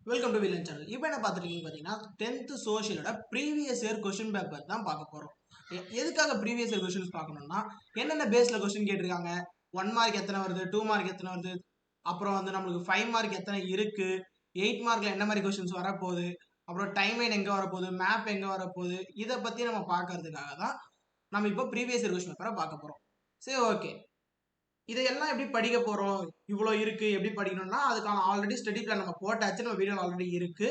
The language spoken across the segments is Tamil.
Welcome to villain channel. இப்போ என்ன பார்த்துருக்கீங்க பார்த்தீங்கன்னா 10th சோஷியலோட ப்ரீவியஸ் இயர் கொஸ்டின் பேப்பர் தான் பார்க்க போகிறோம். எதுக்காக ப்ரீவியஸ் இயர் கொஸ்டின்ஸ் பார்க்கணும்னா என்னென்ன பேஸில் கொஸ்டின் கேட்டிருக்காங்க, 1 மார்க் எத்தனை வருது, 2 மார்க் எத்தனை வருது, அப்புறம் வந்து நம்மளுக்கு 5 மார்க் எத்தனை இருக்குது, 8 மார்க்கில் என்ன மாதிரி கொஸ்டின்ஸ் வரப்போகுது, அப்புறம் டைம் லைன் எங்கே வரப்போகுது, மேப் எங்கே வரப்போகுது, இதை பற்றி நம்ம பார்க்கறதுக்காக தான் நம்ம இப்போ ப்ரீவியஸ் இயர் கொஸ்டின் பேப்பரை பார்க்க போகிறோம். சரி, ஓகே. இதையெல்லாம் எப்படி படிக்க போறோம், இவ்வளோ இருக்கு எப்படி படிக்கணும்னா அதுக்கான ஆல்ரெடி ஸ்டடி பிளான் நம்ம போட்டாச்சு, நம்ம வீடியோ ஆல்ரெடி இருக்கு.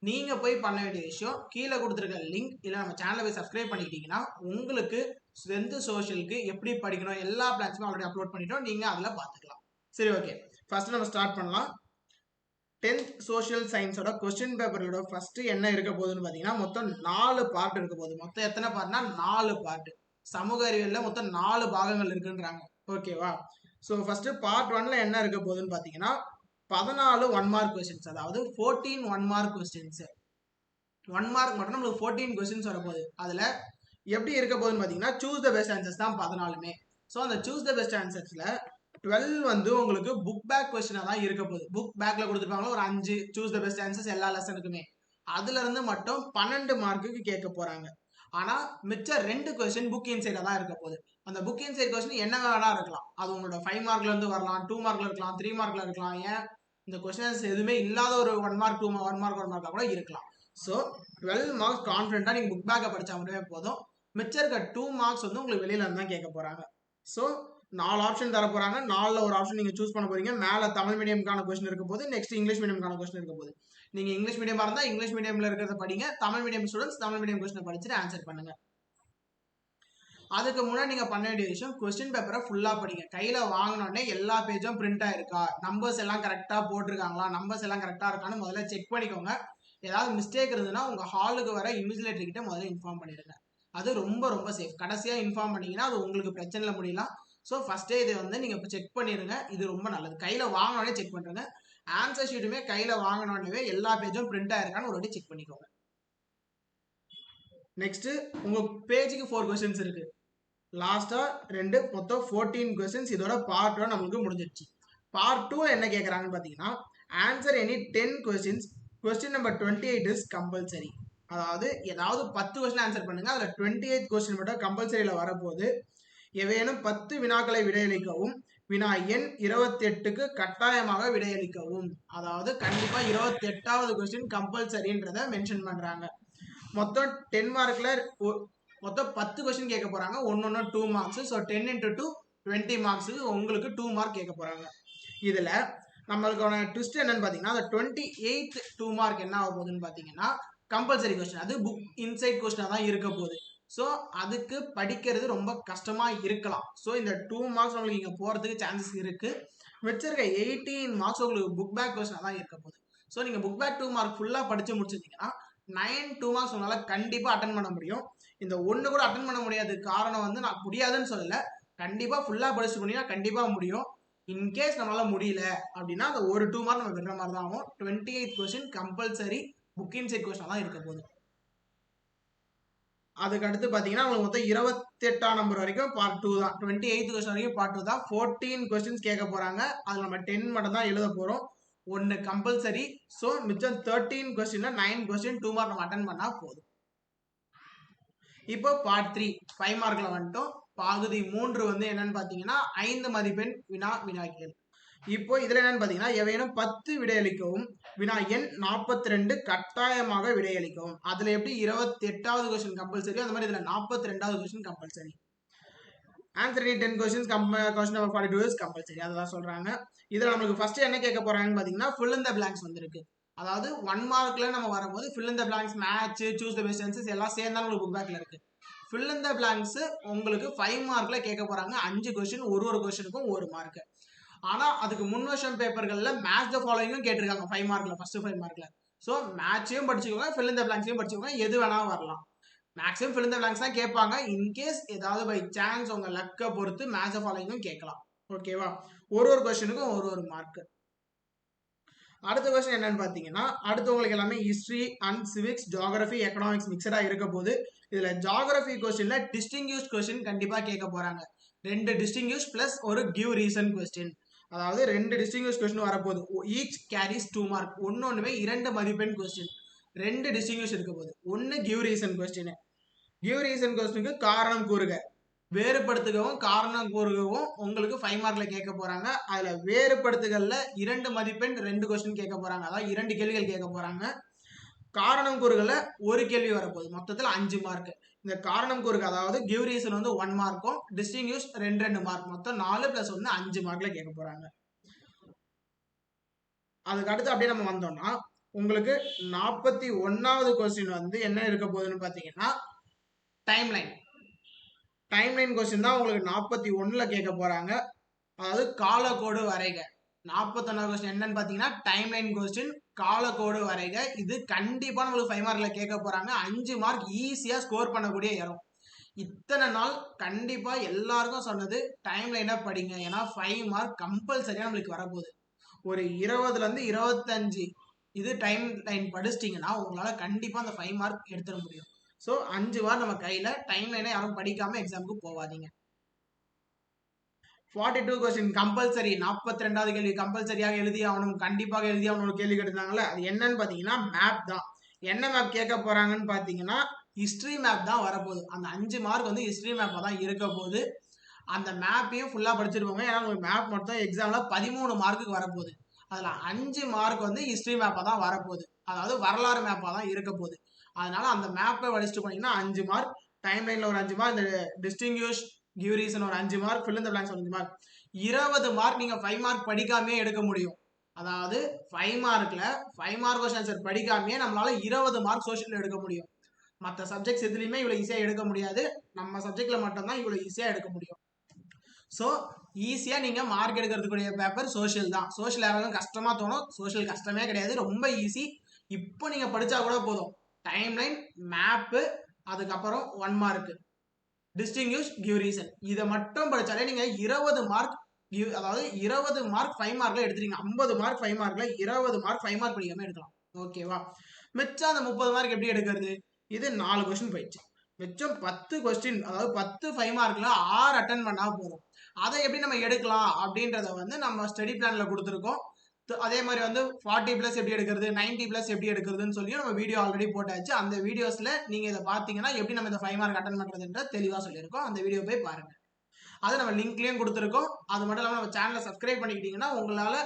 நீங்க போய் பண்ண வேண்டிய விஷயம் கீழே கொடுத்துருக்க லிங்க் இல்லை நம்ம சேனலை போய் சப்ஸ்கிரைப் பண்ணிக்கிட்டீங்கன்னா உங்களுக்கு ஸ்ட்ரென்த் சோஷியலுக்கு எப்படி படிக்கணும் எல்லா பிளான்ஸுமே ஆல்ரெடி அப்லோட் பண்ணிட்டோம், நீங்க அதில் பார்த்துக்கலாம். சரி, ஓகே. ஃபர்ஸ்ட் நம்ம ஸ்டார்ட் பண்ணலாம். 10th சோஷியல் சயின்ஸோட கொஸ்டின் பேப்பரோட ஃபர்ஸ்ட் என்ன இருக்க போகுதுன்னு பார்த்தீங்கன்னா மொத்தம் 4 பார்ட் இருக்க போகுது. மொத்தம் எத்தனை பார்ட்னா 4 பார்ட். சமூக அறிவியலில் மொத்தம் 4 பாகங்கள் இருக்குன்றாங்க. ஓகேவா? ஸோ ஃபர்ஸ்ட் பார்ட் 1ல என்ன இருக்க போகுதுன்னு பார்த்தீங்கன்னா 14 1 மார்க் கொஸ்டின்ஸ், அதாவது 14 1 மார்க் கொஸ்டின்ஸ். 1 மார்க் மட்டும் நம்மளுக்கு 14 கொஸ்டின்ஸ் வரப்போகுது. அதில் எப்படி இருக்க போகுதுன்னு பார்த்தீங்கன்னா சூஸ் த பெஸ்ட் ஆன்சர்ஸ் தான் 14மே. ஸோ அந்த சூஸ் த பெஸ்ட் ஆன்சர்ஸில் 12 வந்து உங்களுக்கு புக் பேக் கொஸ்டினாக தான் இருக்க போகுது. புக் பேக்கில் கொடுத்துருப்பாங்களா ஒரு 5 சூஸ் த பெஸ்ட் ஆன்சர்ஸ் எல்லா லெசனுக்குமே. அதுல இருந்து மட்டும் 12 மார்க்குக்கு கேட்க போறாங்க. ஆனா மிச்சம் 2 கொஸ்டின் புக் இன்சைடா தான் இருக்க போகுது. அந்த புக் இன்சைட் கொஸ்டின் என்ன வேணா இருக்கலாம். அது உங்களோட 5 மார்க்ல இருந்து வரலாம், 2 மார்க்ல இருக்கலாம், 3 மார்க்ல இருக்கலாம். ஏன் இந்த கொஸ்டின்ஸ் எதுவுமே இல்லாத ஒரு 1 மார்க் 2 1 மார்க் 1 மார்க்கா கூட இருக்கலாம். ஸோ 12 மார்க்ஸ் கான்ஃபிடென்ட்டா நீங்க புக் பேக்கை படிச்சா மட்டுமே போதும். மிச்சம் இருக்க 2 மார்க்ஸ் வந்து உங்களுக்கு வெளியில இருந்து தான் கேட்க போறாங்க. ஸோ 4 ஆப்ஷன் தர போறாங்க. 4ல ஒரு ஆப்ஷன் நீங்க சூஸ் பண்ண போறீங்க. மேல தமிழ் மீடியம்கான கொஸ்டின் இருக்க போது, நெக்ஸ்ட் இங்கிலீஷ் மீடியம்கான கொஸ்டின் இருக்க போது. நீங்க இங்கிலீஷ் மீடியமா இருந்தா இங்கிலீஷ் மீடியம்ல இருக்கிறத படிங்க. Tamil medium students Tamil medium question படிச்சுட்டு ஆன்சர் பண்ணுங்க. அதுக்கு முன்னாடி நீங்க பண்ண வேண்டிய விஷயம் கொஸ்டின் பேப்பரை ஃபுல்லா படிங்க. கையில வாங்கினோடனே எல்லா பேஜும் பிரிண்ட் ஆயிருக்கா, நம்பர்ஸ் எல்லாம் கரெக்டா போட்டிருக்காங்களா, நம்பர்ஸ் எல்லாம் கரெக்டா இருக்கான்னு முதல்ல செக் பண்ணிக்கோங்க. ஏதாவது மிஸ்டேக் இருந்ததுன்னா உங்க ஹாலுக்கு வர இன்விஜிலேட்டர் கிட்ட முதல்ல இன்ஃபார்ம் பண்ணிடுங்க. அது ரொம்ப ரொம்ப சேஃப். கடைசியா இன்ஃபார்ம் பண்ணீங்கன்னா அது உங்களுக்கு பிரச்சனைல முடியலாம். ஸோ ஃபர்ஸ்டே இதை வந்து நீங்க செக் பண்ணிடுங்க. இது ரொம்ப நல்லது. கையில வாங்கினோடனே செக் பண்ணுங்க. ஆன்சர் ஷீட்டுமே கையில வாங்கினோடனே எல்லா பேஜும் பிரிண்ட் ஆயிருக்கான்னு ஒரு வாட்டி செக் பண்ணிக்கோங்க. நெக்ஸ்ட் உங்க பேஜுக்கு 4 கொஸ்டின்ஸ் இருக்கு. லாஸ்டா 2 மொத்தம் 14 கொஸ்டின்ஸ். இதோட பார்ட் 1 நம்மளுக்கு முடிஞ்சிருச்சு. பார்ட் 2 என்ன கேட்கறாங்கன்னு பாத்தீங்கன்னா answer any 10 questions. Question number 28 is compulsory. அதாவது ஏதாவது 10 கொஸ்டின் ஆன்சர் பண்ணுங்க. அதுல 28th கொஸ்டின் மட்டும் கம்பல்சரியில வரப்போகுது. எவையேனும் 10 வினாக்களை விடையளிக்கவும், வினா எண் 28க்கு கட்டாயமாக விடையளிக்கவும். அதாவது கண்டிப்பா 28வது கொஸ்டின் கம்பல்சரின்றத மென்ஷன் பண்றாங்க. மொத்தம் 10 மார்க்ல மொத்தம் 10 கொஸ்டின் கேட்க போறாங்க. ஒன்னொன்னு 2 மார்க்ஸ். ஸோ 10 into 2 20 மார்க்ஸுக்கு உங்களுக்கு 2 மார்க் கேட்க போறாங்க. இதுல நம்மளுக்கான ட்விஸ்ட் என்னன்னு பாத்தீங்கன்னா அந்த 28th 2 மார்க் என்ன ஆக போகுதுன்னு பாத்தீங்கன்னா கம்பல்சரி கொஸ்டின். அது புக் இன்சைட் கொஸ்டினா தான் இருக்க போகுது. ஸோ அதுக்கு படிக்கிறது ரொம்ப கஷ்டமா இருக்கலாம். ஸோ இந்த 2 மார்க்ஸ் உங்களுக்கு இங்க போறதுக்கு சான்சஸ் இருக்கு. வச்சிருக்க 18 மார்க்ஸ் உங்களுக்கு புக் பேக் கொஸ்டினா தான் இருக்க போகுது. ஸோ நீங்க புக் பேக் 2 மார்க் ஃபுல்லா படிச்சு முடிச்சிருந்தீங்கன்னா 9 2 மார்க்ஸ் உங்களால கண்டிப்பா அட்டன் பண்ண முடியும். இந்த ஒண்ணு கூட அட்டன் பண்ண முடியாது காரணம் வந்து நான் முடியாதுன்னு சொல்லல. கண்டிப்பா ஃபுல்லா படிச்சு முடியும், கண்டிப்பா முடியும். இன்கேஸ் நம்மளால முடியல அப்படின்னா அந்த ஒரு 2 மார்க் நம்ம விடுற மாதிரி தான் ஆகும். 28th question compulsory book inside கொஸ்டினா தான் இருக்க போகுது. அதுக்கு அடுத்து பாத்தீங்கன்னா உங்களுக்கு மொத்தம் 28ஆம் நம்பர் வரைக்கும் பார்ட் 2 தான். 28th கொஸ்டின் வரைக்கும் பார்ட் 2 தான். 14 கொஸ்டின்ஸ் கேட்க போறாங்க. அதுல நம்ம 10 மட்டும் தான் எழுத போறோம். 1 கம்பல்சரி. ஸோ மிச்சம் 13 கொஸ்டின்ல 9 கொஸ்டின் 2 மார்க் நம்ம அட்டன் பண்ணா போதும். இப்போ பார்ட் 3 5 மார்க்ல வந்துட்டோம். பகுதி 3 வந்து என்னன்னு பாத்தீங்கன்னா 5 மதிப்பெண் வினாக்கள். இப்போ இதுல என்னன்னு பாத்தீங்கன்னா எவையேனும் 10 விடையளிக்கவும், வினா எண் 42 கட்டாயமாக விடையளிக்கவும். அதுல எப்படி 28வது கொஸ்டின் கம்பல்சரி, அந்த மாதிரி இதுல 42வது question compulsory. Answer 10 questions question number 42 is compulsory. அதான் சொல்றாங்க. இதுல நமக்கு ஃபர்ஸ்ட் என்ன கேட்க போறாங்கன்னு பாத்தீங்கன்னா fill in the blanks வந்திருக்கு. அதாவது 1 மார்க்ல நம்ம வரும்போது fill in the blanks, match, choose the best answers எல்லாம் சேர்ந்தா உங்களுக்கு புக் பேக்ல இருக்கு. fill in the blanks உங்களுக்கு 5 மார்க்ல கேட்க போறாங்க. 5 கொஸ்டின், ஒரு கொஸ்டினுக்கும் 1 மார்க். ஆனா அதுக்கு முன் வருஷம் பேப்பர்கள்ல மேட்ச் த ஃபாலோயிங்கும் கேட்டிருக்காங்க 5 மார்க்ல, ஃபர்ஸ்ட் 5 மார்க்ல. ஸோ மேட்சையும் படிச்சுக்கோங்க, fill in the blanksையும் படிச்சுக்கோங்க, எது வேணா வரலாம். Maximum fill in the blanks தான் கேட்பாங்க. இன்கேஸ் ஏதாவது பை சான்ஸ் உங்க லக்கை பொறுத்து மேட்ச் த ஃபாலோயிங்கும் கேட்கலாம். ஓகேவா? ஒரு கொஸ்டினுக்கும் ஒரு மார்க். அடுத்த கொஸ்டின் என்னன்னு பாத்தீங்கன்னா அடுத்து உங்களுக்கு எல்லாமே history and civics, geography, economics மிக்சடா இருக்க போது. இதுல ஜியோகிராஃபி கொஸ்டின்ல டிஸ்டிங்யூஸ்ட் கொஸ்டின் கண்டிப்பா கேட்க போறாங்க. 2 டிஸ்டிங்யூஸ் பிளஸ் ஒரு கிவ் ரீசன் கொஸ்டின். அதாவது 2 டிஸ்டிங்விஷ் கொஸ்டின் வரப்போகுது. Each carries 2 mark. ஒன்னொன்னுமே 2 மதிப்பெண் கொஸ்டின். 2 டிஸ்டிங்விஷ் இருக்க போகுது. ஒன்னு give reason question. Give reason கொஸ்டினுக்கு காரணம் கூறுக, வேறுபடுத்துகவும் காரணம் கூறுகவும் உங்களுக்கு 5 மார்க்ல கேட்க போறாங்க. அதுல வேறுபடுத்துகள்ல 2 மதிப்பெண் 2 கொஸ்டின் கேட்க போறாங்க. அதாவது 2 கேள்விகள் கேட்க போறாங்க. காரணம் கூறுகள்ல ஒரு கேள்வி வரப்போகுது. மொத்தத்தில் 5 மார்க். இந்த காரணம் கூறுக அதாவது கிவ் ரீசன் வந்து 1 மார்க்கும் டிஸ்டிங்விஷ் 2 மார்க், மொத்தம் 4 + 1 5 மார்க்ல கேட்க போறாங்க. அதுக்கு அடுத்து அப்படியே நம்ம வந்தோம்னா உங்களுக்கு 41வது கொஸ்டின் வந்து என்ன இருக்க போகுதுன்னு பாத்தீங்கன்னா டைம்லைன். டைம்லைன் கொஸ்டின் தான் உங்களுக்கு 41ல கேட்க போறாங்க. அதாவது காலக்கோடு வரைக. 41வது கொஸ்டின் என்னன்னு பாத்தீங்கன்னா டைம்லைன் கொஸ்டின், காலக்கோடு வரைக. இது கண்டிப்பா நம்மளுக்கு 5 மார்க்ல கேட்க போறாங்க. 5 மார்க் ஈஸியா ஸ்கோர் பண்ணக்கூடிய இடம். இத்தனை நாள் கண்டிப்பா எல்லாருக்கும் சொன்னது டைம்லைனா படிங்க, ஏன்னா 5 மார்க் கம்பல்சரியா நம்மளுக்கு வரப்போகுது. ஒரு 20ல இருந்து 25 இது டைம் லைன் படிச்சிட்டிங்கன்னா உங்களால கண்டிப்பா அந்த 5 மார்க் எடுத்துட முடியும். ஸோ 5 மார்க் நம்ம கையில. டைம் லைனை யாரும் படிக்காம எக்ஸாமுக்கு போவாதீங்க. 42 கொஸ்டின் கம்பல்சரி. 42வது கேள்வி கம்பல்சரியாக எழுதி ஆகணும், கண்டிப்பாக எழுதி ஆகணும் கேள்வி கேட்டிருந்தாங்கல்ல, அது என்னன்னு பாத்தீங்கன்னா மேப் தான். என்ன மேப் கேட்க போறாங்கன்னு பாத்தீங்கன்னா ஹிஸ்டரி மேப் தான் வரப்போகுது. அந்த 5 மார்க் வந்து ஹிஸ்டரி மேப்பா தான் இருக்க போகுது. அந்த மேப்பையும் ஃபுல்லா படிச்சிருப்பாங்க. ஏன்னா உங்களுக்கு மேப் மட்டும் எக்ஸாம்ல 13 மார்க்குக்கு வரப்போகுது. அதுல 5 மார்க் வந்து ஹிஸ்டரி மேப்பா தான் வரப்போகுது. அதாவது வரலாறு மேப்பா தான் இருக்க போகுது. அதனால அந்த மேப்பை படிச்சுட்டு போனீங்கன்னா 5 மார்க், டைம் லைன்ல ஒரு 5 மார்க், இந்த டிஸ்டிங்விஷ் கிவ் ரீசன் ஒரு 5 mark, fill in the blanks ஒரு 5 மார்க். 20 மார்க் நீங்க 5 மார்க் படிக்காமே எடுக்க முடியும். அதாவது 5 மார்க்ல 5 மார்க் கொஸ்டின் ஆன்சர் படிக்காமே நம்மளால 20 மார்க் சோஷியல் எடுக்க முடியும். மற்ற சப்ஜெக்ட்ஸ் எதுலையுமே இவ்வளவு ஈஸியா எடுக்க முடியாது. நம்ம சப்ஜெக்ட்ல மட்டும்தான் இவ்வளவு ஈஸியா எடுக்க முடியும். ஸோ ஈஸியா நீங்க மார்க் எடுக்கிறதுக்குரிய பேப்பர் சோஷியல் தான். சோஷியல் யாராவது கஷ்டமா தோணும், சோஷியல் கஷ்டமே கிடையாது, ரொம்ப ஈஸி. இப்போ நீங்க படிச்சா கூட போதும். டைம்லைன், மேப்பு, அதுக்கப்புறம் 1 மார்க், டிஸ்டிங்விஷ், கிவ் ரீசன், இதை மட்டும் படிச்சாலே நீங்க 20 மார்க், அதாவது 20 மார்க் 5 மார்க்ல எடுத்துறீங்க. 50 மார்க் 5 மார்க்ல 20 மார்க் 5 மார்க் படிக்காம எடுக்கலாம். ஓகேவா? மிச்சம் அந்த 30 மார்க் எப்படி எடுக்கிறது? இது 4 கொஸ்டின் போயிடுச்சு. மிச்சம் 10 கொஸ்டின், அதாவது 10 5 மார்க்ல 6 அட்டன் பண்ணா போதும். அதை எப்படி நம்ம எடுக்கலாம் அப்படின்றத வந்து நம்ம ஸ்டடி பிளான்ல கொடுத்துருக்கோம். அதே மாதிரி வந்து 40+ எப்படி எடுக்கிறது, 90+ எப்படி எடுக்கிறதுன்னு சொல்லி நம்ம வீடியோ ஆல்ரெடி போட்டாச்சு. அந்த வீடியோஸ்ல நீங்க இதை பார்த்தீங்கன்னா எப்படி நம்ம இந்த 5 மார்க் அட்டன் பண்றதுன்ற தெளிவா சொல்லியிருக்கோம். அந்த வீடியோ போய் பாருங்க. அதை நம்ம லிங்க்லயும் கொடுத்துருக்கோம். அது மட்டும் இல்லாமல் நம்ம சேனலை சப்ஸ்கிரைப் பண்ணிக்கிட்டீங்கன்னா உங்களால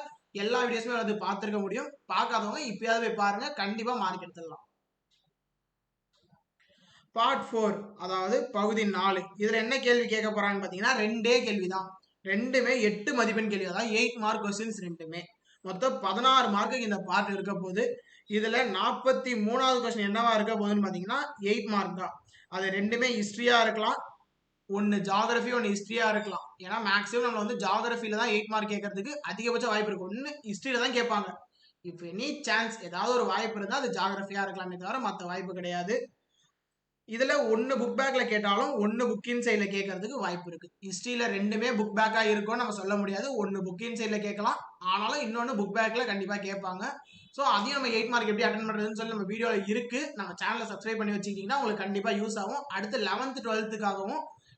எல்லா வீடியோஸுமே வந்து பார்த்துருக்க முடியும். பார்க்காதவங்க இப்பயாவது போய் பாருங்க, கண்டிப்பா மார்க் எடுத்துடலாம். பார்ட் 4, அதாவது பகுதி 4. இதுல என்ன கேள்வி கேட்க போறாங்கன்னு பாத்தீங்கன்னா 2 கேள்விதான். ரெண்டுமே 8 மதிப்பெண் கேள்வி. அதாவது 8 மார்க் கொஸ்டின்ஸ் ரெண்டுமே. மொத்தம் 16 மார்க்குக்கு இந்த பார்ட் இருக்க போகுது. இதுல 43வது கொஸ்டின் என்னவா இருக்க போகுதுன்னு பாத்தீங்கன்னா 8 மார்க் தான். அது ரெண்டுமே ஹிஸ்டரியா இருக்கலாம், ஒன்னு ஜியாகிரபி, ஒன்னு ஹிஸ்டரியா இருக்கலாம். ஏன்னா மேக்ஸிமம் நம்ம வந்து ஜியாகிரபில தான் 8 மார்க் கேட்கறதுக்கு அதிகபட்ச வாய்ப்பு இருக்கு. ஒன்னு ஹிஸ்டரியில தான் கேட்பாங்க. இஃப் எனி சான்ஸ் ஏதாவது ஒரு வாய்ப்பு இருந்தா அது ஜியாகிரபியா இருக்கலாமே தவிர மற்ற வாய்ப்பு கிடையாது. இதுல ஒன்னு புக் பேக்ல கேட்டாலும் ஒன்னு புக் இன் சைட்ல கேட்கறதுக்கு வாய்ப்பு இருக்கு. ஹிஸ்டரியில ரெண்டுமே புக் பேக்கா இருக்கும் நம்ம சொல்ல முடியாது. ஒன்னு புக் இன் சைட்ல கேட்கலாம், ஆனாலும் இன்னொன்னு புக் பேக்ல கண்டிப்பா கேட்பாங்க. ஸோ அதையும் நம்ம 8 மார்க் எப்படி அட்டன் பண்றதுன்னு சொல்லி நம்ம வீடியோல இருக்கு. நம்ம சேனலை சப்ஸ்கிரைப் பண்ணி வச்சுக்கிட்டீங்கன்னா உங்களுக்கு கண்டிப்பா யூஸ் ஆகும். அடுத்து 11th 12th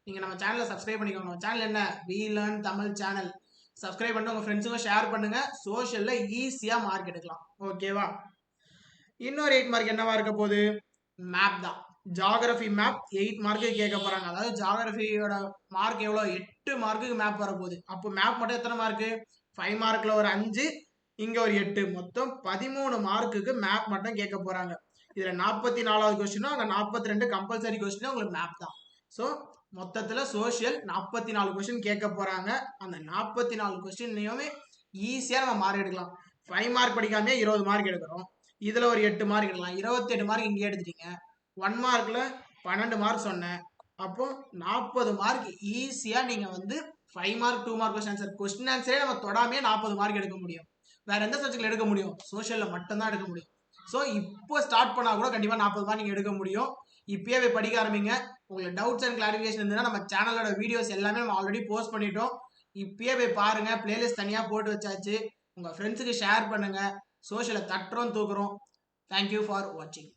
நீங்க நம்ம சேனலை சப்ஸ்கிரைப் பண்ணிக்கோங்க. நம்ம சேனல் என்ன, we learn Tamil channel. Subscribe பண்ணிட்டு உங்க ஃப்ரெண்ட்ஸுங்க ஷேர் பண்ணுங்க. சோஷியல்ல ஈஸியா மார்க் எடுக்கலாம். ஓகேவா? இன்னொரு 8 மார்க் என்னவா இருக்க போகுது? மேப் தான். ஜியாகிரபி மேப் 8 மார்க்கு கேட்க போறாங்க. அதாவது ஜியாகிரபியோட மார்க் எவ்வளவு, 8 மார்க்குக்கு மேப் வரப்போகுது. அப்போ மேப் மட்டும் எத்தனை மார்க்கு? 5 மார்க்ல ஒரு 5, இங்க ஒரு 8, மொத்தம் 13 மார்க்குக்கு மேப் மட்டும் கேட்க போறாங்க. இதுல 44வது கொஸ்டினும் அங்க 42 கம்பல்சரி கொஸ்டினும் உங்களுக்கு மேப் தான். ஸோ மொத்தத்துல சோஷியல் 44 கொஸ்டின் கேட்க போறாங்க. அந்த 44 கொஸ்டின்லயுமே ஈஸியா நம்ம மார்க் எடுக்கலாம். 5 மார்க் படிக்காம 20 மார்க் எடுக்கிறோம். இதுல ஒரு 8 மார்க் எடுக்கலாம். 28 மார்க் இங்கே எடுத்துட்டீங்க. 1 மார்க்ல 12 மார்க் சொன்னேன். அப்போ 40 மார்க் ஈஸியா நீங்க வந்து 5 மார்க் 2 மார்க் கொஸ்டின் ஆன்சரே நம்ம தொடாமே 40 மார்க் எடுக்க முடியும். வேற எந்த சப்ஜெக்ட்ல எடுக்க முடியும்? சோஷியல்ல மட்டும்தான் எடுக்க முடியும். ஸோ இப்போ ஸ்டார்ட் பண்ணா கூட கண்டிப்பா 40 மார்க் நீங்க எடுக்க முடியும். இப்பயே போய் படிக்க ஆரம்பிங்க. உங்களுக்கு டவுட்ஸ் அண்ட் கிளாரிஃபிகேஷன் இருந்ததுன்னா நம்ம சேனலோட வீடியோஸ் எல்லாமே நம்ம ஆல்ரெடி போஸ்ட் பண்ணிட்டோம். இப்பயே போய் பாருங்க. பிளேலிஸ்ட் தனியா போட்டு வச்சாச்சு. உங்க ஃப்ரெண்ட்ஸுக்கு ஷேர் பண்ணுங்க. சோஷியலை தட்டுறோம் தூக்குறோம். தேங்க்யூ ஃபார் வாட்சிங்.